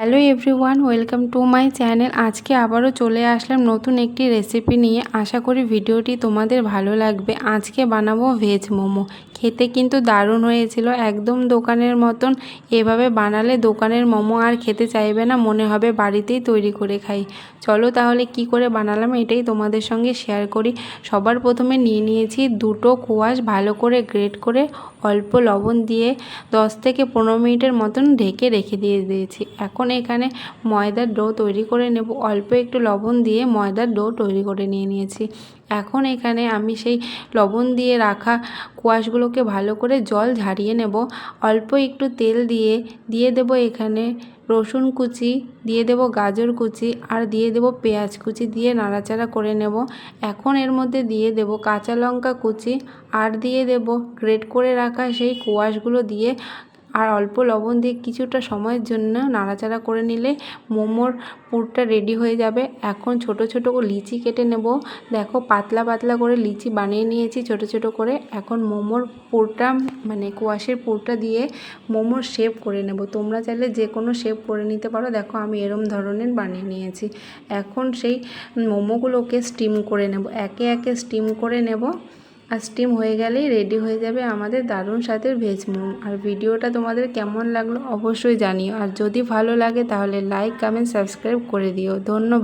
Hello everyone, welcome to my channel. আজকে আবারও চলে আসলাম নতুন একটি রেসিপি নিয়ে। আশা করি ভিডিওটি তোমাদের ভালো লাগবে। আজকে বানাবো ভেজ মোমো। খেতে কিন্তু দারুণ হয়েছিল, একদম দোকানের মতন। এভাবে বানালে দোকানের মোমো আর খেতে চাইবে না, মনে হবে বাড়িতেই তৈরি করে খাই। চলো তাহলে কি করে বানালাম এটাই তোমাদের সঙ্গে শেয়ার করি। সবার প্রথমে নিয়ে নিয়েছি দুটো কোয়াশ, ভালো করে গ্রেট করে অল্প লবণ দিয়ে 10 থেকে 15 মিনিটের মতন ঢেকে রেখে দিয়েছি। এখন এখানে ময়দার ডো তৈরি করে নেব। অল্প একটু লবণ দিয়ে ময়দার ডো তৈরি করে নিয়েছি। এখন এখানে আমি সেই লবণ দিয়ে রাখা কোয়াশগুলোকে ভালো করে জল ঝারিয়ে নেব। অল্প একটু তেল দিয়ে দেব এখানে রসুন কুচি, দিয়ে দেব গাজর কুচি, আর দিয়ে দেব পেঁয়াজ কুচি, দিয়ে নাড়াচাড়া করে নেব। এখন এর মধ্যে দিয়ে দেব কাঁচা লঙ্কা কুচি, আর দিয়ে দেব গ্রেট করে রাখা সেই কোয়াশগুলো দিয়ে, আর অল্প লবণ দিয়ে কিছুটা সময়ের জন্য নাড়াচাড়া করে নিলে মোমোর পুরটা রেডি হয়ে যাবে। এখন ছোট ছোট লিচি কেটে নেব। দেখো পাতলা পাতলা করে লিচি বানিয়ে নিয়েছি ছোট ছোট করে। এখন মোমোর পুরটা মানে কোয়াশের পুরটা দিয়ে মোমোর শেপ করে নেব। তোমরা চাইলে যে কোনো শেপ করে নিতে পারো। দেখো আমি এরম ধরনের বানিয়ে নিয়েছি। এখন সেই মোমোগুলোকে স্টিম করে নেব, একে একে স্টিম করে নেব। আর স্টিম হয়ে গেলেই রেডি হয়ে যাবে আমাদের দারুণ স্বাদের ভেজ মোমো। আর ভিডিওটা তোমাদের কেমন লাগলো অবশ্যই জানিও। আর যদি ভালো লাগে তাহলে লাইক, কমেন্ট, সাবস্ক্রাইব করে দিও। ধন্যবাদ।